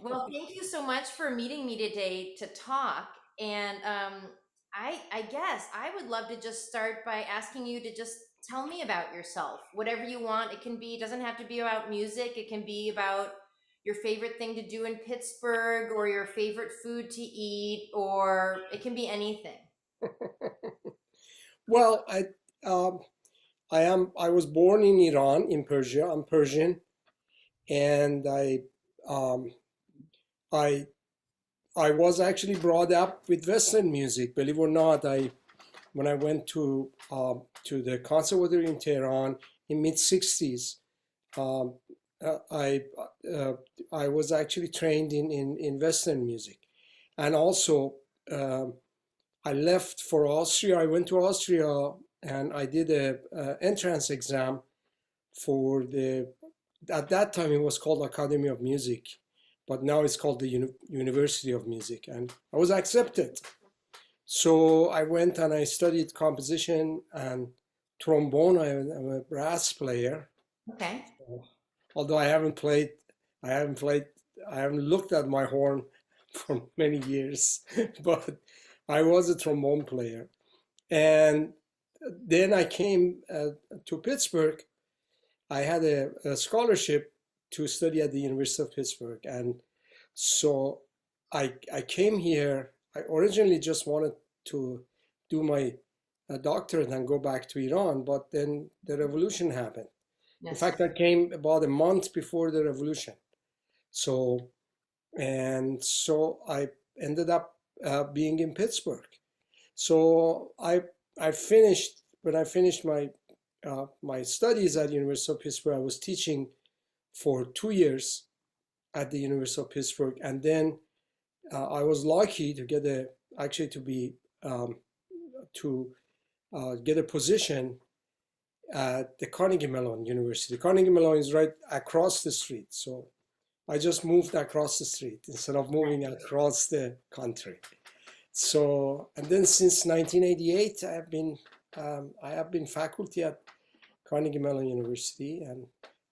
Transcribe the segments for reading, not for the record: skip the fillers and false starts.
Well, thank you so much for meeting me today to talk. And I guess I would love to just start by asking you to just tell me about yourself, whatever you want. It can be, it doesn't have to be about music. It can be about your favorite thing to do in Pittsburgh or your favorite food to eat, or it can be anything. Well, um, I was born in Iran, in Persia. I'm Persian, and um, I I was actually brought up with Western music. Believe it or not, I when I went to the conservatory in Tehran in mid '60s, um, uh, I uh, I was actually trained in Western music, and also um, I left for Austria. I went to Austria and I did a entrance exam for the. At that time, it was called Academy of Music, but now it's called the University of Music, and I was accepted. So I went and I studied composition and trombone. I'm a brass player, Okay. although I haven't played, I haven't looked at my horn for many years, but I was a trombone player. And then I came to Pittsburgh. I had a scholarship to study at the University of Pittsburgh. And so I came here. I originally just wanted to do my doctorate and go back to Iran, but then the revolution happened. In Yes. fact, I came about a month before the revolution. So, and so I ended up being in Pittsburgh. So I finished when I finished my studies at University of Pittsburgh. I was teaching for 2 years at the University of Pittsburgh, and then I was lucky to get a actually to be to get a position at the Carnegie Mellon University. Carnegie Mellon is right across the street, so I just moved across the street instead of moving across the country. So, and then since 1988, I have been faculty at Carnegie Mellon University, and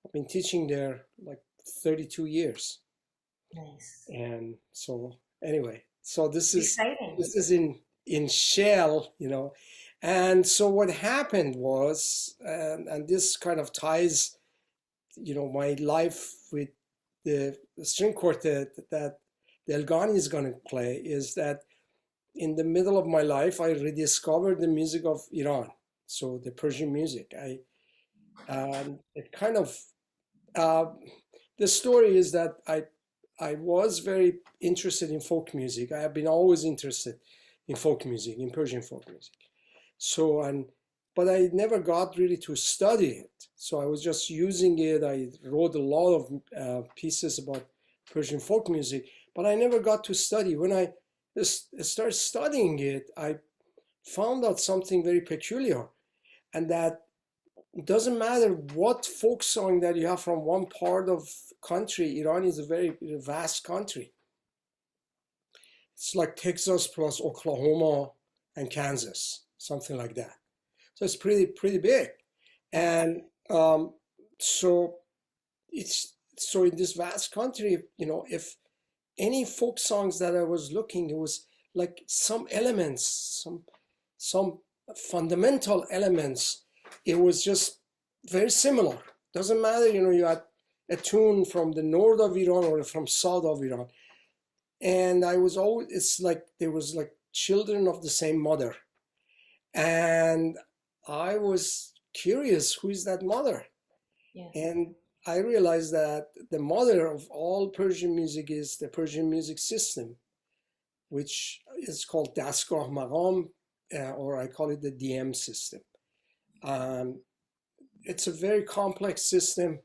I've been teaching there like 32 years. Nice. And so, anyway, so Exciting. this is in shell, And so what happened was, and this kind of ties, my life with the string quartet that Delgani is going to play, is that in the middle of my life, I rediscovered the music of Iran, so the Persian music. It kind of uh, the story is that I was very interested in folk music. I have been always interested in folk music, in Persian folk music. So but I never got really to study it. So I was just using it. I wrote a lot of pieces about Persian folk music, but I never got to study. When I started studying it, I found out something very peculiar, and that it doesn't matter what folk song that you have from one part of country. Iran is a very vast country. It's like Texas plus Oklahoma and Kansas, something like that. So it's pretty big. And so it's so in this vast country, if any folk songs that I was looking, it was like some elements, some fundamental elements. It was just very similar. Doesn't matter, you had a tune from the north of Iran or from south of Iran. And I was always, it's like there was like children of the same mother. And I was curious, who is that mother? Yes. And I realized that the mother of all Persian music is the Persian music system, which is called Dastgah Maqam, or I call it the DM system. Um, it's a very complex system.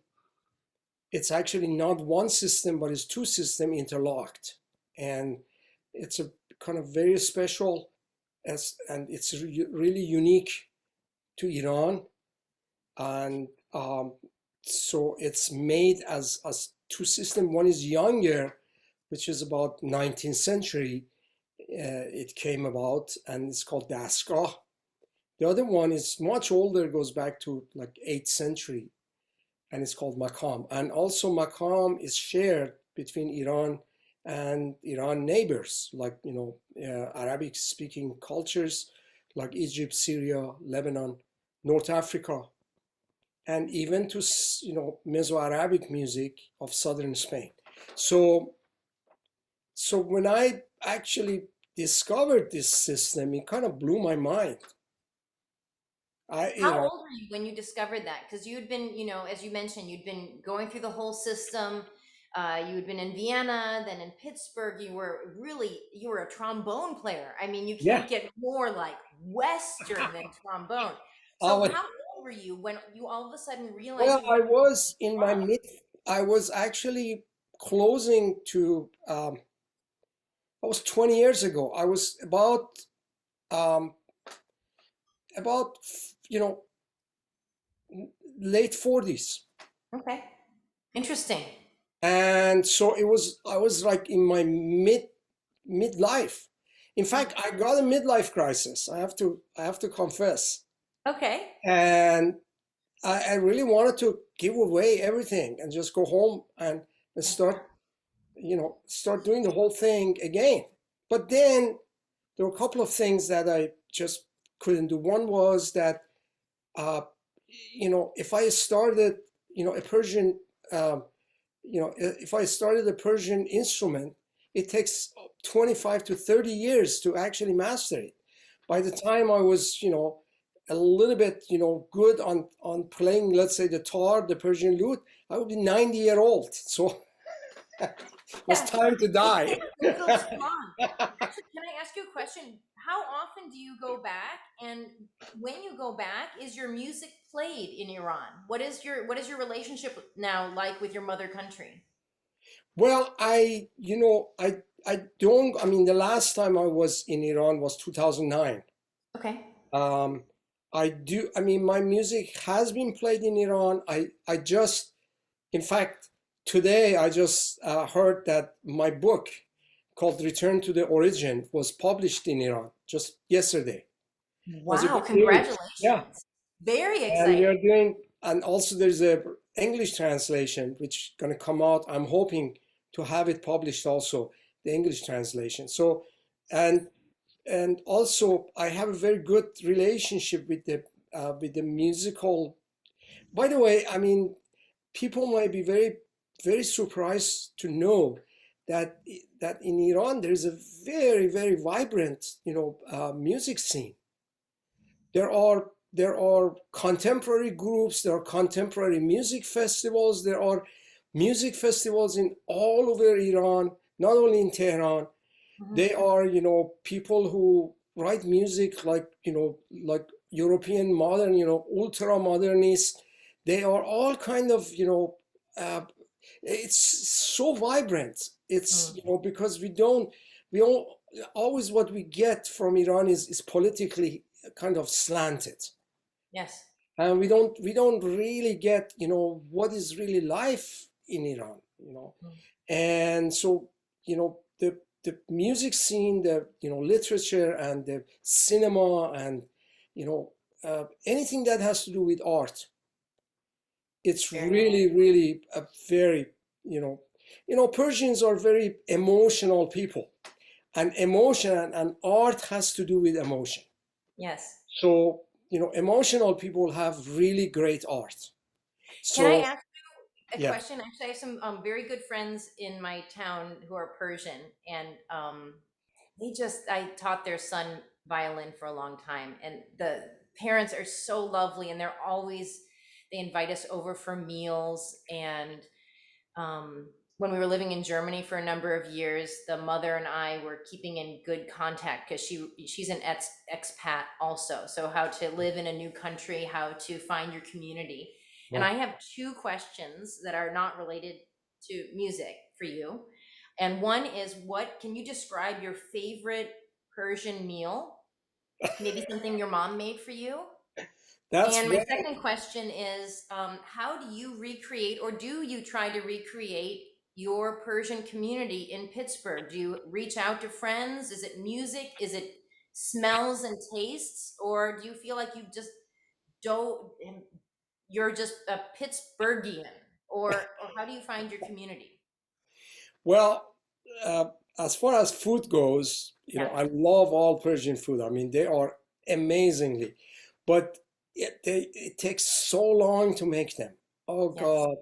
It's actually not one system, but it's two systems interlocked. And it's a kind of very special, and it's really unique to Iran. And so it's made as two systems. One is younger, which is about 19th century. It came about, and it's called Dastgah. The other one is much older, goes back to like 8th century, and it's called Maqam. And also Maqam is shared between Iran and Iran neighbors, like Arabic speaking cultures like Egypt, Syria, Lebanon, North Africa, and even to Meso-Arabic music of southern Spain. So so when I actually discovered this system, it kind of blew my mind. I you How know old were you when you discovered that? Because you'd been, as you mentioned, you'd been going through the whole system. You had been in Vienna, then in Pittsburgh. You were a trombone player. I mean, you yeah. can't get more like Western than trombone. I So was, how old were you when you all of a sudden realized well, you wanted to rock? I was actually closing to that was 20 years ago. I was um, about late 40s. Okay, interesting. And so I was like in my midlife. In fact, I got a midlife crisis. I have to confess. Okay. And I really wanted to give away everything and just go home and start, start doing the whole thing again. But then there were a couple of things that I just couldn't do. One was that, uh, if I started, a Persian, um, if I started a Persian instrument, it takes 25 to 30 years to actually master it. By the time I was, a little bit, good on playing, let's say the tar, the Persian lute, I would be 90-year old. So it was Yeah, time to die. it's still strong. Actually, can I ask you a question? How often do you go back? And when you go back, is your music played in Iran? What is your relationship now like with your mother country? Well, I don't, I mean, the last time I was in Iran was 2009. Okay. Um, I mean, my music has been played in Iran. I just, in fact, today I just heard that my book called Return to the Origin was published in Iran just yesterday. It was a Wow, good news. Yeah. congratulations. Very And we are exciting. doing, and also there's a English translation which going to come out. I'm hoping to have it published also, the English translation. So, and and also I have a very good relationship with the musical. By the way, I mean, people might be very surprised to know that that in Iran there is a very vibrant music scene. There are contemporary groups, there are contemporary music festivals, there are music festivals in all over Iran, not only in Tehran. Mhm. They are, people who write music like, like European modern, ultra modernists. They are all kind of, it's so vibrant. It's, Mm. because we don't, always what we get from Iran is politically kind of slanted. Yes. And we don't really get, what is really life in Iran, Mm. and so, the music scene, the literature and the cinema and anything that has to do with art, it's Very. really a very Persians are very emotional people, and emotion and art has to do with emotion. Yes. So emotional people have really great art. Can I So ask a yeah. question? Actually, I have some very good friends in my town who are Persian, and I taught their son violin for a long time, and the parents are so lovely, and they invite us over for meals. And um, when we were living in Germany for a number of years, the mother and I were keeping in good contact because she's an expat also. So how to live in a new country, how to find your community. And Yeah. I have two questions that are not related to music for you. And one is, what can you describe your favorite Persian meal? Maybe something your mom made for you? That's And my very. second question is, how do you recreate, or do you try to recreate your Persian community in Pittsburgh? Do you reach out to friends? Is it music? Is it smells and tastes? Or do you feel like you just don't, you're just a Pittsburghian? Or how do you find your community? Well, uh, as far as food goes, Yeah. I love all Persian food. I mean, they are amazingly, but it takes so long to make them. Oh Yes. God.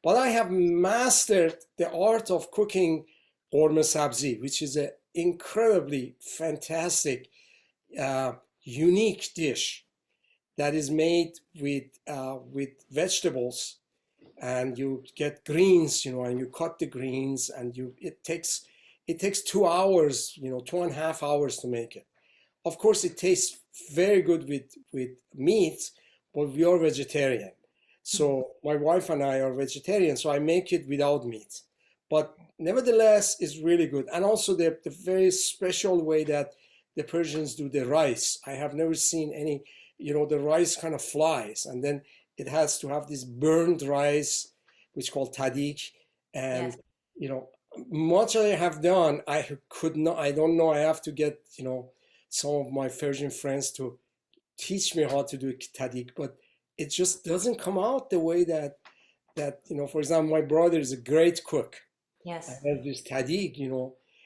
But I have mastered the art of cooking orme sabzi, which is an incredibly fantastic, uh, unique dish that is made with vegetables, and you get greens, and you cut the greens, and it takes 2 hours, 2.5 hours to make it. Of course, it tastes very good with meat, but we are vegetarian. Mhm. So my wife and I are vegetarian, so I make it without meat. But nevertheless, it's really good. And also the very special way that the Persians do the rice. I have never seen any, the rice kind of flies, and then it has to have this burned rice, which called tadik. Yes. And, you know, much I have done, I could not, I don't know, I have to get, some of my Persian friends to teach me how to do tadik, but it just doesn't come out the way that for example, my brother is a great cook and Yes. has this tadik.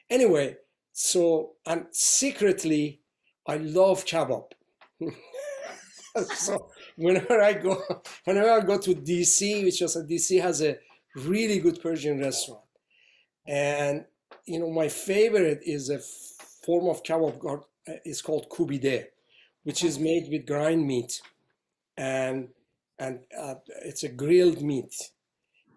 Anyway, so and secretly, I love kebab. So whenever I go to DC, which is DC has a really good Persian restaurant, and my favorite is a form of kebab. It's called kubide, which Okay. is made with grind meat, and it's a grilled meat.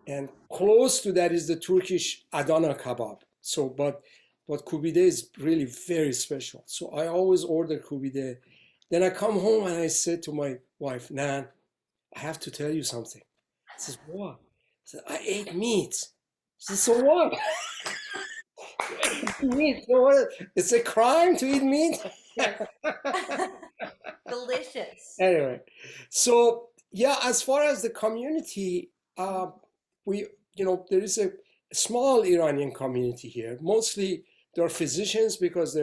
And close to that is the Turkish Adana kebab. So, but kubide is really very special. So I always order kubide. Then I come home and I say to my wife, Nan, I have to tell you something. She says, what? I said, I ate meat. She says, so what? Meat. So what? It's a crime to eat meat? Yes. Delicious. Anyway, so yeah, as far as the community, we, there is a small Iranian community here. Mostly there are physicians because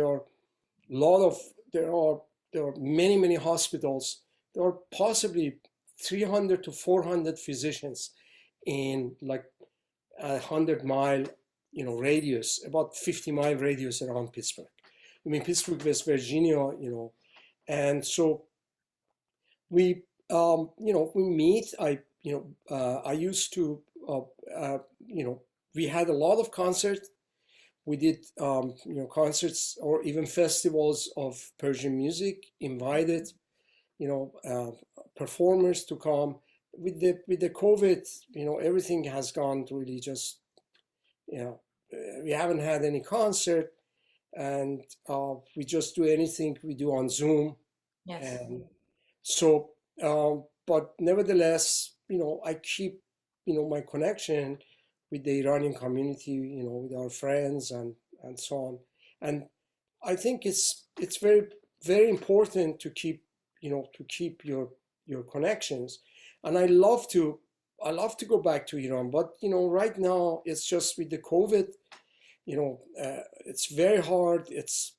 lot of, there are many, many hospitals. There are possibly 300 to 400 physicians in like 100-mile, radius, about 50-mile radius around Pittsburgh. I mean, Pittsburgh, West Virginia, and so we meet. I used to, we had a lot of concerts. We did, concerts or even festivals of Persian music, invited, performers to come. With the COVID, everything has gone to really just, we haven't had any concert, and we just do anything we do on Zoom. Yes. And so, but nevertheless, I keep, my connection with the Iranian community, with our friends and so on. And I think it's very, very important to keep, your connections. And I love to go back to Iran, but right now it's just with the COVID, it's very hard. It's,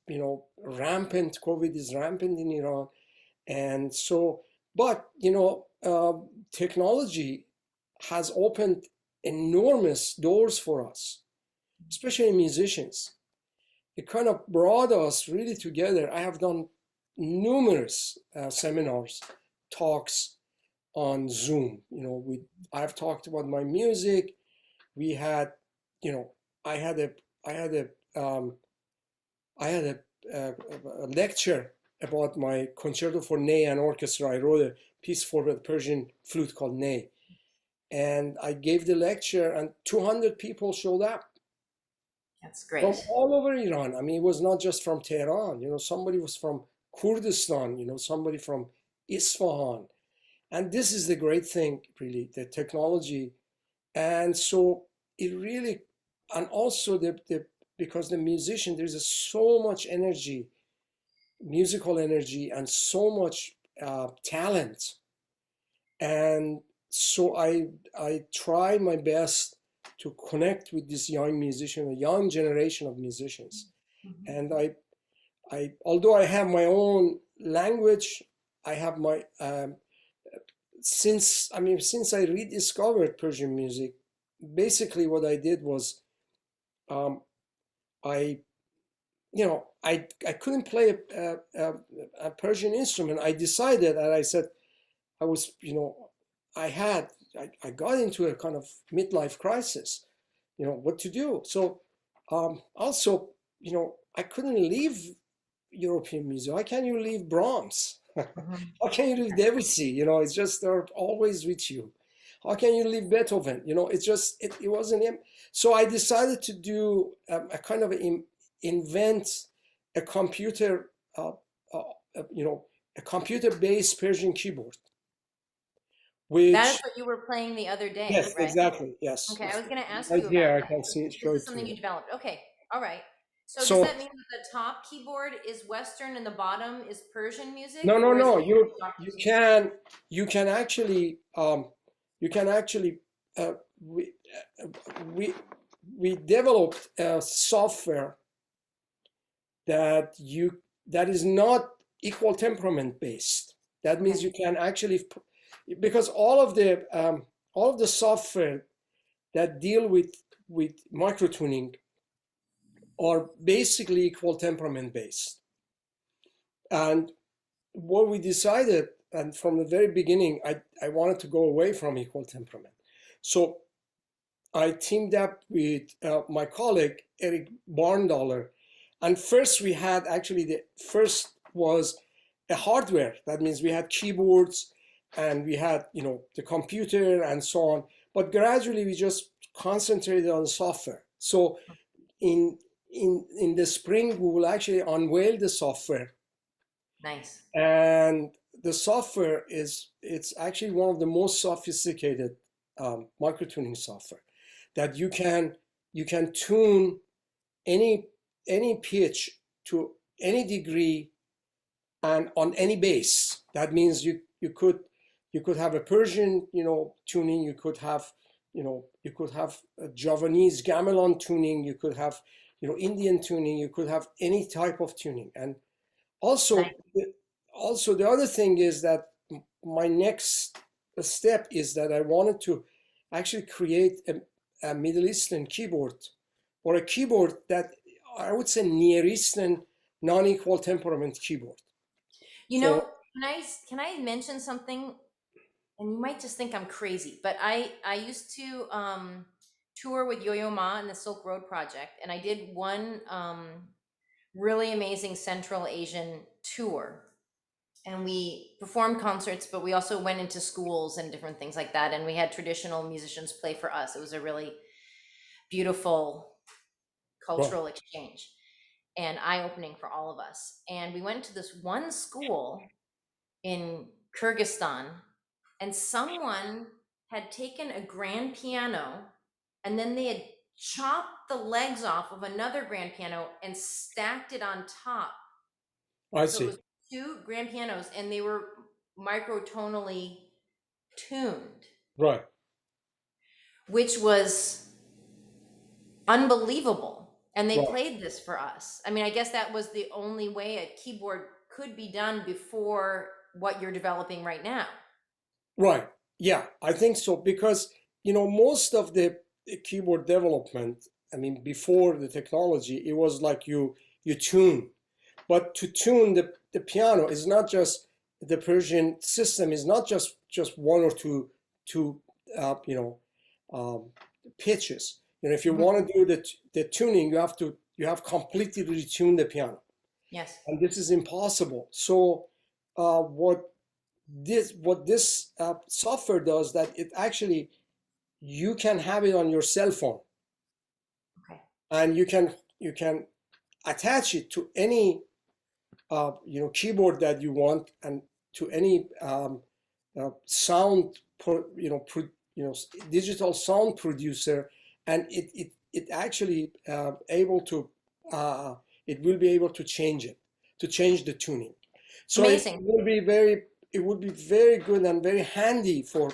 rampant. COVID is rampant in Iran. And so, but technology has opened enormous doors for us, especially musicians. It kind of brought us really together. I have done numerous seminars, talks on Zoom. I've talked about my music. We had, you know, I had a, I had a, I had a lecture about my concerto for ney and orchestra. I wrote a piece for the Persian flute called ney, and I gave the lecture, and 200 people showed up That's from great. all over Iran. I mean, it was not just from Tehran. Somebody was from Kurdistan. Somebody from Isfahan, and this is the great thing, really, the technology. And so it really, and also the because the musician, there's so much energy, musical energy, and so much talent. And so I try my best to connect with this young musician, a young generation of musicians. Mhm. And although I have my own language, I have my since I rediscovered Persian music, basically what I did was, um, I I couldn't play a Persian instrument. I decided, and I said, I was, I got into a kind of midlife crisis, what to do. So also, I couldn't leave European music. How can you leave Brahms? Mhm. How can you leave Debussy? It's just they're always with you. How can you leave Beethoven? It's just it wasn't him. So I decided to do a kind of invent a computer, uh, you know, a computer-based Persian keyboard, That is which what you were playing the other day, yes, right? exactly, yes. Okay, I was going to ask Right you here, about I that. can see This show is it to something you. you developed. Okay, all right. So does So that mean that the top keyboard is Western and the bottom is Persian music, no, no, or is no. it? You can actually you can actually uh, we uh, we we developed a software that that is not equal temperament based. That Okay, means you can actually, because all of the software that deal with micro tuning are basically equal temperament based. And what we decided, and from the very beginning, I wanted to go away from equal temperament. So I teamed up with my colleague, Eric Barndaller. And first we had actually the first was a hardware. That means we had keyboards and we had, the computer and so on. But gradually we just concentrated on software. So in in the spring, we will actually unveil the software, nice. and the software it's actually one of the most sophisticated micro tuning software that you can tune any any pitch to any degree and on any bass. That means you could have a Persian tuning, you could have a Javanese gamelan tuning, you could have Indian tuning, you could have any type of tuning. And Nice. also, also the other thing is that my next step is that I wanted to actually create a Middle Eastern keyboard, or a keyboard that I would say Near Eastern non-equal temperament keyboard. You So know, can I mention something? And you might just think I'm crazy, but I used to tour with Yo-Yo Ma in the Silk Road Project, and I did one really amazing Central Asian tour. And we performed concerts, but we also went into schools and different things like that. And we had traditional musicians play for us. It was a really beautiful right, cultural exchange and eye-opening for all of us. And we went to this one school in Kyrgyzstan, and someone had taken a grand piano and then they had chopped the legs off of another grand piano and stacked it on top. I So it see. was two grand pianos and they were microtonally tuned, Right, which was unbelievable. And they right, played this for us. I mean, I guess that was the only way a keyboard could be done before what you're developing right now. right. Yeah, I think so, because most of the keyboard development, I mean, before the technology, it was like you tune. But to tune the piano is not just, the Persian system is not just one or two you know um, pitches. If you Mhm. want to do the tuning, you have completely retune the piano, Yes. and this is impossible. So what this software does, that it actually, you can have it on your cell phone, Okay. and you can attach it to any keyboard that you want, and to any sound digital sound producer, and it actually able to it will be able to change the tuning. So Amazing. it would be very good and very handy for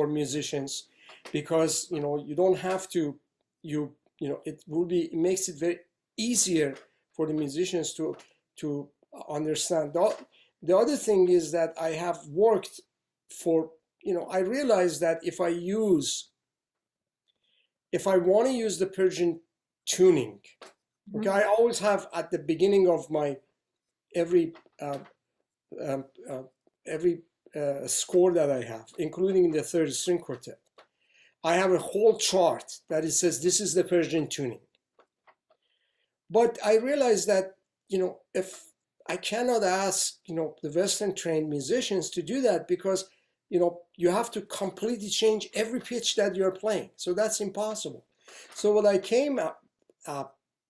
musicians, because you don't have to, it makes it very easier for the musicians to understand. The other thing is that I have worked for, I realized that if I want to use the Persian tuning, Okay, Mhm. I always have at the beginning of my every uh, um, uh, every score that I have, including the third string quartet, I have a whole chart that it says this is the Persian tuning. But I realized that, if I cannot ask, the Western trained musicians to do that because, you have to completely change every pitch that you're playing. So that's impossible. So what I came up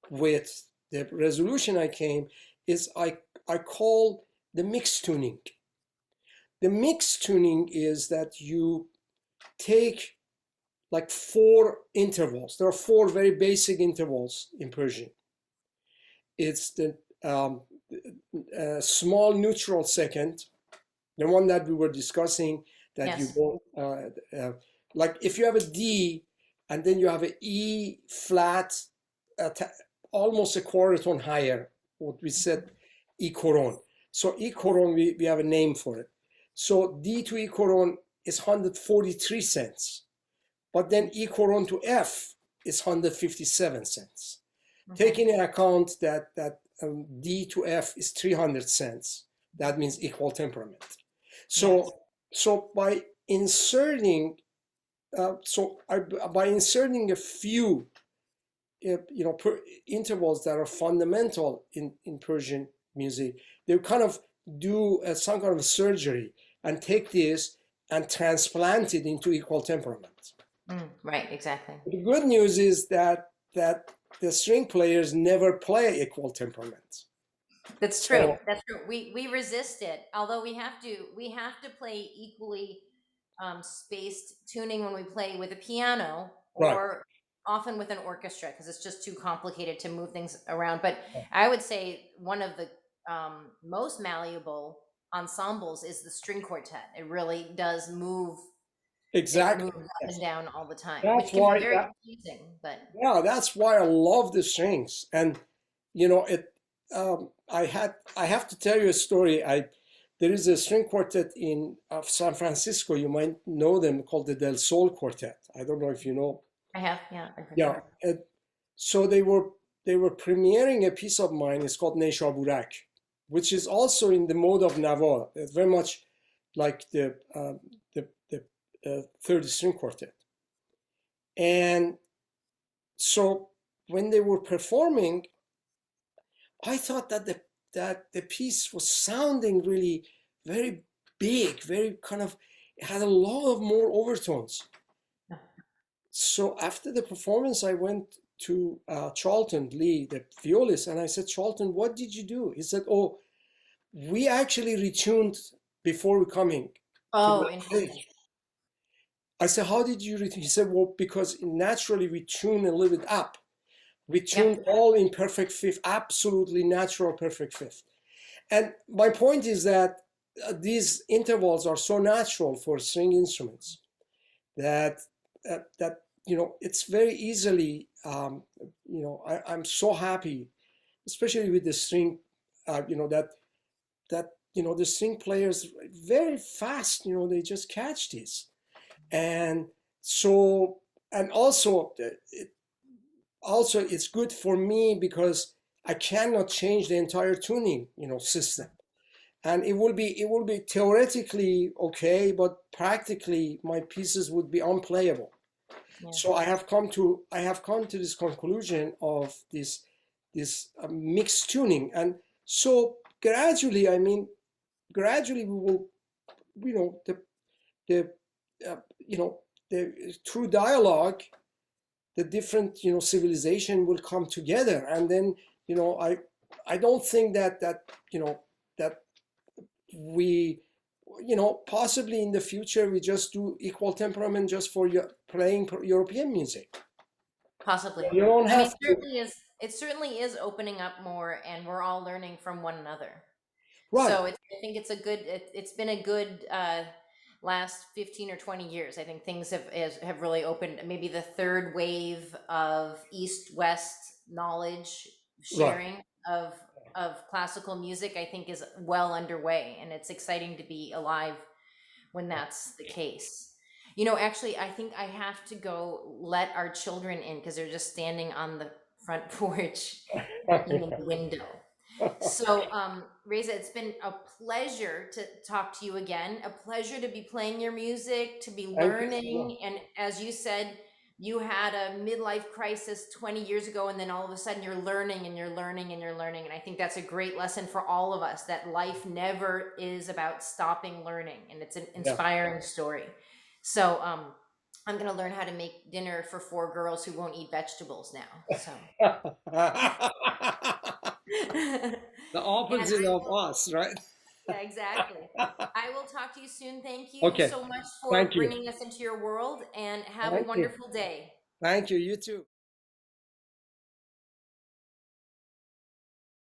with, the resolution I came is I call the mix tuning. The mix tuning is that you take like four intervals. There are four very basic intervals in Persian. It's the um, small neutral second, the one that we were discussing, that you Yes. go like if you have a D and then you have an E flat, uh, almost a quarter tone higher, what we said E coron. So E coron, we have a name for it. So D to E coron is 143 cents, but then E coron to F is 157 cents. Okay. Taking into account that D to F is 300 cents, that means equal temperament. Yes. So by inserting, by inserting a few, intervals that are fundamental in Persian music, they kind of do some kind of surgery and take this and transplant it into equal temperament. Right. Exactly. The good news is that the string players never play equal temperament. That's true. So That's true. We resist it, although we have to play equally spaced tuning when we play with a piano right. or often with an orchestra because it's just too complicated to move things around. But I would say one of the most malleable ensembles is the string quartet. It really does move. It Exactly. moves up and Yes. down all the time, That's which can be why very that, confusing. But yeah, that's why I love the strings. And it I have to tell you a story. I There is a string quartet in San Francisco. You might know them, called the Del Sol Quartet. I don't know if you know. I have, yeah, I've heard Yeah. them. So they were premiering a piece of mine. It's called Neyshaburak, which is also in the mode of Nava. It's very much like the third string quartet. And so when they were performing, I thought that the piece was sounding really very big, very kind of, it had a lot of more overtones. So after the performance, I went to Charlton Lee, the violist, and I said, Charlton, what did you do? He said, oh, we actually retuned before coming to Oh, the interesting. stage. I said, how did you retune? He said, well, because naturally we tune a little bit up. We Yep. tuned all in perfect fifth, absolutely natural perfect fifth. And my point is that these intervals are so natural for string instruments that it's very easily I'm so happy, especially with the string, the string players very fast, they just catch this. And so, and also it's good for me because I cannot change the entire tuning, system. And it will be theoretically okay, but practically my pieces would be unplayable. So Yes. I have come to this conclusion of this mixed tuning. And so gradually, gradually we will, you know the uh, you know the through dialogue, the different, civilization will come together. And then, I don't think that we, possibly in the future we just do equal temperament just for playing European music. Possibly. You don't I mean, have to. it certainly is opening up more and we're all learning from one another. Right. So I think it's been a good last 15 or 20 years. I think things have really opened. Maybe the third wave of East West knowledge Right. sharing of classical music, I think, is well underway, and it's exciting to be alive when that's the case. Actually, I think I have to go let our children in because they're just standing on the front porch. human window. So, Reza, it's been a pleasure to talk to you again, a pleasure to be playing your music, to be Thank you so much. learning. And as you said, you had a midlife crisis 20 years ago, and then all of a sudden you're learning and you're learning and you're learning. And I think that's a great lesson for all of us, that life never is about stopping learning. And it's an Yeah. inspiring story. So, I'm going to learn how to make dinner for 4 girls who won't eat vegetables now. So. And The opposite I of will, us, right? yeah, exactly. I will talk to you soon. Thank you Okay. so much for Thank you. bringing us into your world, and have a Thank you. wonderful day. Thank you. You too.